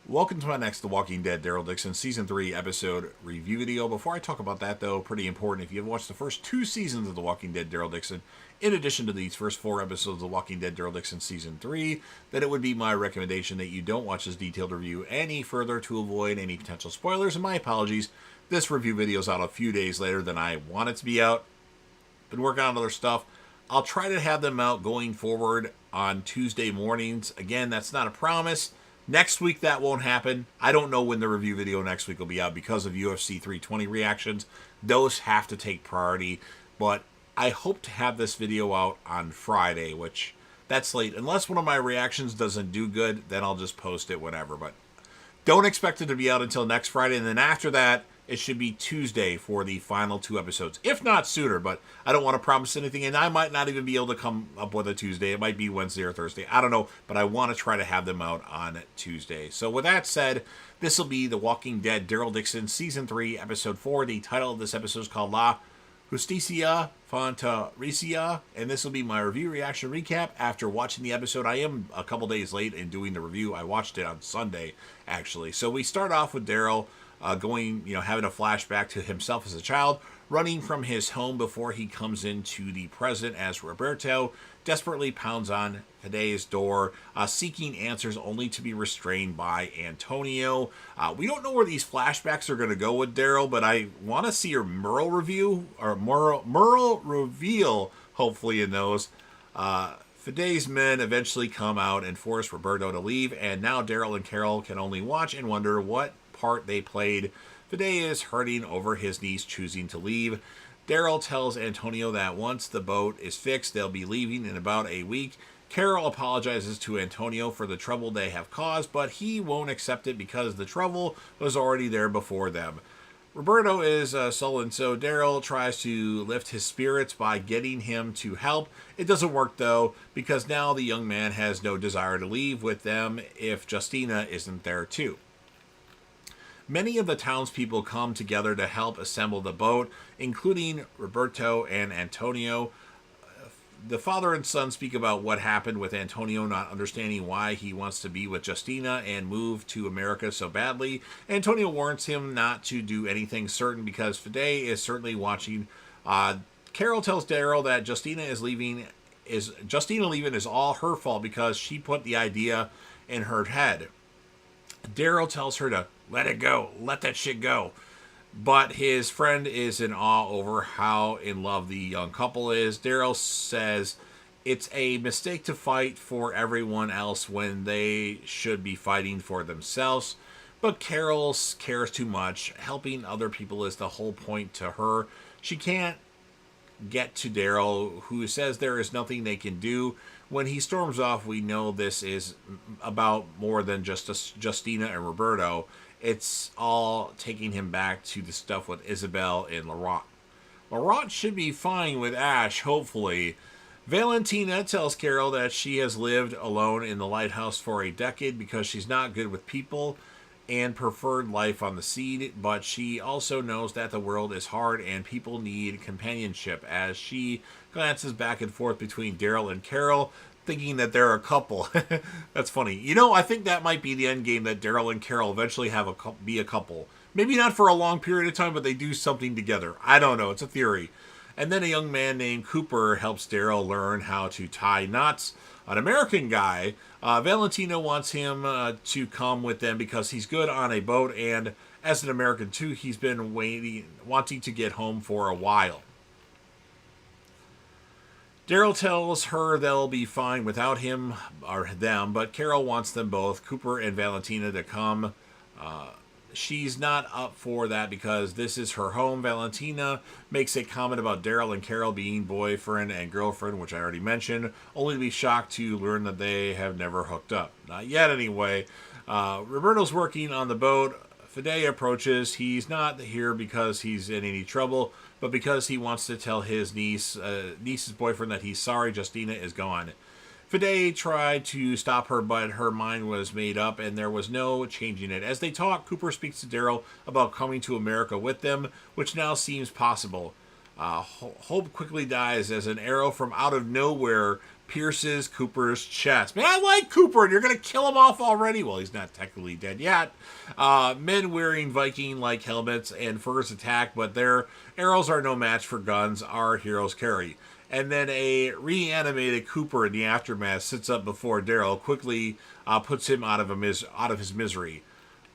Welcome to my next The Walking Dead Daryl Dixon Season 3 episode review video. Before I talk about that, though, pretty important, if you've watched the first 2 seasons of The Walking Dead Daryl Dixon, in addition to these first 4 episodes of The Walking Dead Daryl Dixon Season 3, then it would be my recommendation that you don't watch this detailed review any further to avoid any potential spoilers. And my apologies, this review video is out a few days later than I want it to be out. Been working on other stuff. I'll try to have them out going forward on Tuesday mornings. Again, that's not a promise. Next week, that won't happen. I don't know when the review video next week will be out because of UFC 320 reactions. Those have to take priority. But I hope to have this video out on Friday, which that's late. Unless one of my reactions doesn't do good, then I'll just post it whenever. But don't expect it to be out until next Friday. And then after that, it should be Tuesday for the final 2 episodes, if not sooner. But I don't want to promise anything, and I might not even be able to come up with a Tuesday. It might be Wednesday or Thursday. I don't know, but I want to try to have them out on Tuesday. So with that said, this will be The Walking Dead Daryl Dixon Season 3, Episode 4. The title of this episode is called La Justicia Fronteriza, and this will be my review reaction recap after watching the episode. I am a couple days late in doing the review. I watched it on Sunday, actually. So we start off with Daryl having a flashback to himself as a child, running from his home before he comes into the present as Roberto desperately pounds on Fide's door, seeking answers only to be restrained by Antonio. We don't know where these flashbacks are going to go with Daryl, but I want to see her Merle reveal, hopefully, in those. Fide's men eventually come out and force Roberto to leave, and now Daryl and Carol can only watch and wonder what part they played. Fide is hurting over his niece choosing to leave. Daryl tells Antonio that once the boat is fixed, they'll be leaving in about a week. Carol apologizes to Antonio for the trouble they have caused, but he won't accept it because the trouble was already there before them. Roberto is sullen, so Daryl tries to lift his spirits by getting him to help. It doesn't work, though, because now the young man has no desire to leave with them if Justina isn't there, too. Many of the townspeople come together to help assemble the boat, including Roberto and Antonio. The father and son speak about what happened with Antonio not understanding why he wants to be with Justina and move to America so badly. Antonio warns him not to do anything certain because Fide is certainly watching. Carol tells Daryl that Justina leaving is all her fault because she put the idea in her head. Daryl tells her to let it go, let that shit go. But his friend is in awe over how in love the young couple is. Daryl says it's a mistake to fight for everyone else when they should be fighting for themselves. But Carol cares too much. Helping other people is the whole point to her. She can't get to Daryl, who says there is nothing they can do. When he storms off, we know this is about more than just Justina and Roberto. It's all taking him back to the stuff with Isabel and Laurent. Laurent should be fine with Ash, hopefully. Valentina tells Carol that she has lived alone in the lighthouse for a decade because she's not good with people and preferred life on the sea, but she also knows that the world is hard and people need companionship. As she glances back and forth between Daryl and Carol, thinking that they're a couple. That's funny. I think that might be the end game, that Daryl and Carol eventually be a couple. Maybe not for a long period of time, but they do something together. I don't know. It's a theory. And then a young man named Cooper helps Daryl learn how to tie knots. An American guy, Valentino wants him to come with them because he's good on a boat, and as an American too, he's been wanting to get home for a while. Daryl tells her they'll be fine without him or them, but Carol wants them both, Cooper and Valentina, to come. She's not up for that because this is her home. Valentina makes a comment about Daryl and Carol being boyfriend and girlfriend, which I already mentioned, only to be shocked to learn that they have never hooked up. Not yet, anyway. Roberto's working on the boat. Fide approaches. He's not here because he's in any trouble, but because he wants to tell his niece's boyfriend that he's sorry Justina is gone. Fide tried to stop her, but her mind was made up, and there was no changing it. As they talk, Cooper speaks to Daryl about coming to America with them, which now seems possible. Hope quickly dies as an arrow from out of nowhere pierces Cooper's chest. Man, I like Cooper, and you're going to kill him off already? Well, he's not technically dead yet. Men wearing Viking-like helmets and furs attack, but their arrows are no match for guns our heroes carry. And then a reanimated Cooper in the aftermath sits up before Daryl, quickly puts him out of his misery.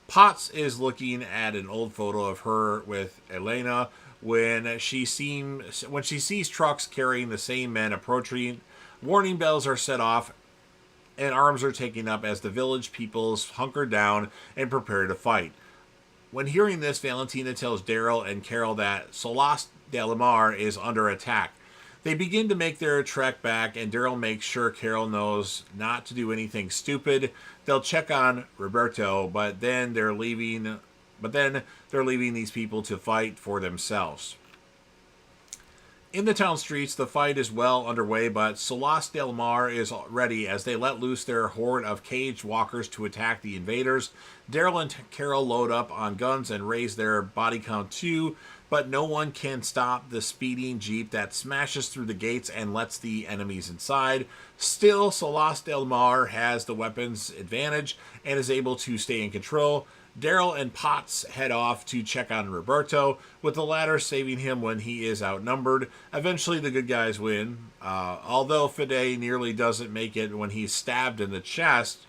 Potts is looking at an old photo of her with Elena when she sees trucks carrying the same men approaching. Warning bells are set off and arms are taken up as the village peoples hunker down and prepare to fight. When hearing this, Valentina tells Daryl and Carol that Solas de la Mar is under attack. They begin to make their trek back, and Daryl makes sure Carol knows not to do anything stupid. They'll check on Roberto, but then they're leaving these people to fight for themselves. In the town streets, the fight is well underway, but Solas del Mar is ready as they let loose their horde of caged walkers to attack the invaders. Daryl and Carol load up on guns and raise their body count too, but no one can stop the speeding jeep that smashes through the gates and lets the enemies inside. Still, Solas del Mar has the weapons advantage and is able to stay in control. Daryl and Potts head off to check on Roberto, with the latter saving him when he is outnumbered. Eventually, the good guys win, although Fede nearly doesn't make it when he's stabbed in the chest.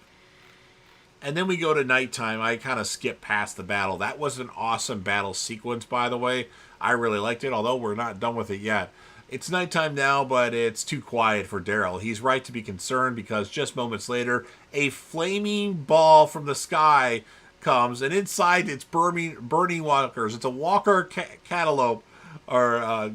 And then we go to nighttime. I kind of skipped past the battle. That was an awesome battle sequence, by the way. I really liked it, although we're not done with it yet. It's nighttime now, but it's too quiet for Daryl. He's right to be concerned because just moments later, a flaming ball from the sky comes, and inside it's burning walkers. It's a walker cantaloupe, or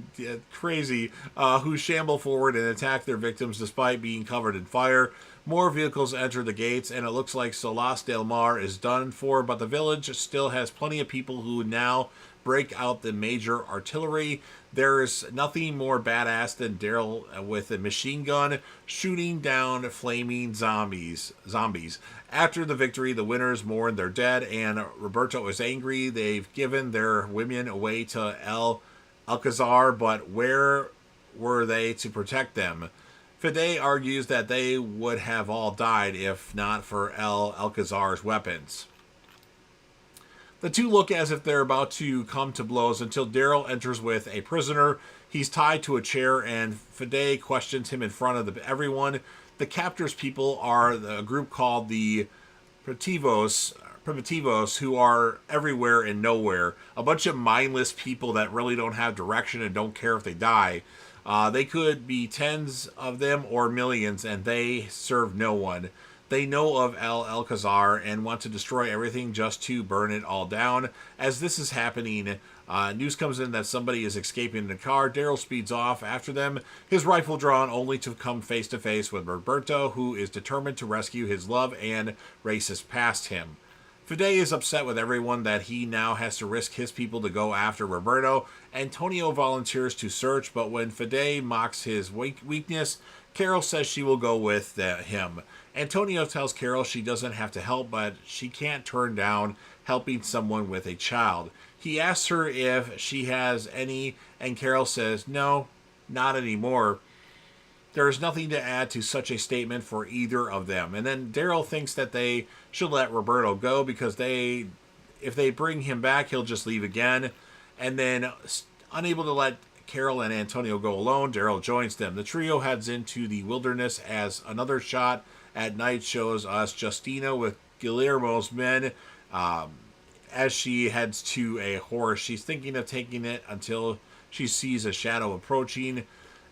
crazy, who shamble forward and attack their victims despite being covered in fire. More vehicles enter the gates, and it looks like Solas del Mar is done for, but the village still has plenty of people who now break out the major artillery. There's nothing more badass than Daryl with a machine gun shooting down flaming zombies. After the victory, the winners mourn their dead, and Roberto is angry. They've given their women away to El Alcazar, but where were they to protect them? Fede argues that they would have all died if not for El Alcazar's weapons. The two look as if they're about to come to blows until Daryl enters with a prisoner. He's tied to a chair, and Fede questions him in front of everyone. The captors' people are a group called the Primitivos, who are everywhere and nowhere. A bunch of mindless people that really don't have direction and don't care if they die. They could be tens of them or millions, and they serve no one. They know of El Alcazar and want to destroy everything just to burn it all down. As this is happening, news comes in that somebody is escaping in a car. Daryl speeds off after them, his rifle drawn, only to come face to face with Roberto, who is determined to rescue his love and races past him. Fede is upset with everyone that he now has to risk his people to go after Roberto. Antonio volunteers to search, but when Fede mocks his weakness, Carol says she will go with him. Antonio tells Carol she doesn't have to help, but she can't turn down helping someone with a child. He asks her if she has any, and Carol says, no, not anymore. There is nothing to add to such a statement for either of them. And then Daryl thinks that they should let Roberto go because if they bring him back, he'll just leave again. And then, unable to let Carol and Antonio go alone, Daryl joins them. The trio heads into the wilderness as another shot at night shows us Justina with Guillermo's men as she heads to a horse. She's thinking of taking it until she sees a shadow approaching.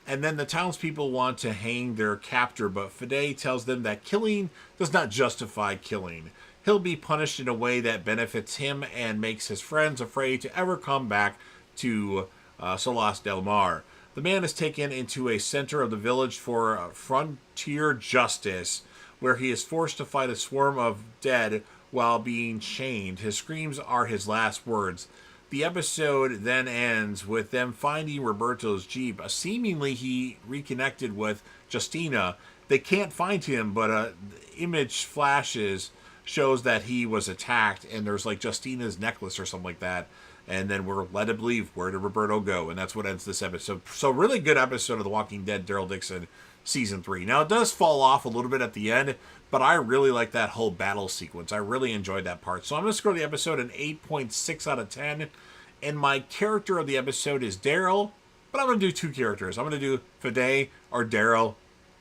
And then the townspeople want to hang their captor, but Fede tells them that killing does not justify killing. He'll be punished in a way that benefits him and makes his friends afraid to ever come back to Solas del Mar. The man is taken into a center of the village for frontier justice, where he is forced to fight a swarm of dead while being chained. His screams are his last words. The episode then ends with them finding Roberto's jeep. Seemingly he reconnected with Justina. They can't find him, but an image flashes shows that he was attacked, and there's like Justina's necklace or something like that. And then we're led to believe, where did Roberto go? And that's what ends this episode. So really good episode of The Walking Dead, Daryl Dixon, Season 3. Now, it does fall off a little bit at the end, but I really like that whole battle sequence. I really enjoyed that part. So I'm going to score the episode an 8.6 out of 10. And my character of the episode is Daryl, but I'm going to do two characters. I'm going to do Fede or Daryl.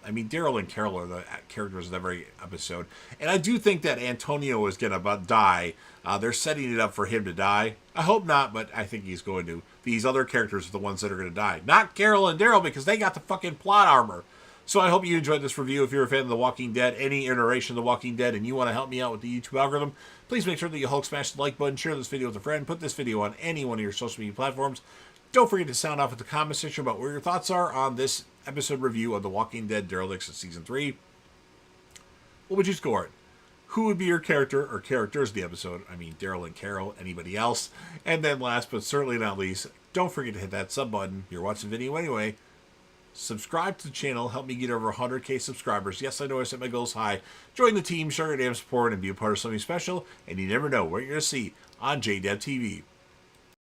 I mean, Daryl and Carol are the characters of every episode. And I do think that Antonio is going to die. They're setting it up for him to die. I hope not, but I think he's going to. These other characters are the ones that are going to die. Not Carol and Daryl, because they got the fucking plot armor. So I hope you enjoyed this review. If you're a fan of The Walking Dead, any iteration of The Walking Dead, and you want to help me out with the YouTube algorithm, please make sure that you Hulk smash the like button, share this video with a friend, put this video on any one of your social media platforms. Don't forget to sound off at the comment section about what your thoughts are on this episode review of The Walking Dead, Daryl Dixon Season 3. What would you score it? Who would be your character or characters of the episode? I mean, Daryl and Carol, anybody else? And then last but certainly not least, don't forget to hit that sub button. You're watching the video anyway. Subscribe to the channel. Help me get over 100k subscribers. Yes, I know I set my goals high. Join the team, show your damn support, and be a part of something special. And you never know what you're going to see on JDev TV.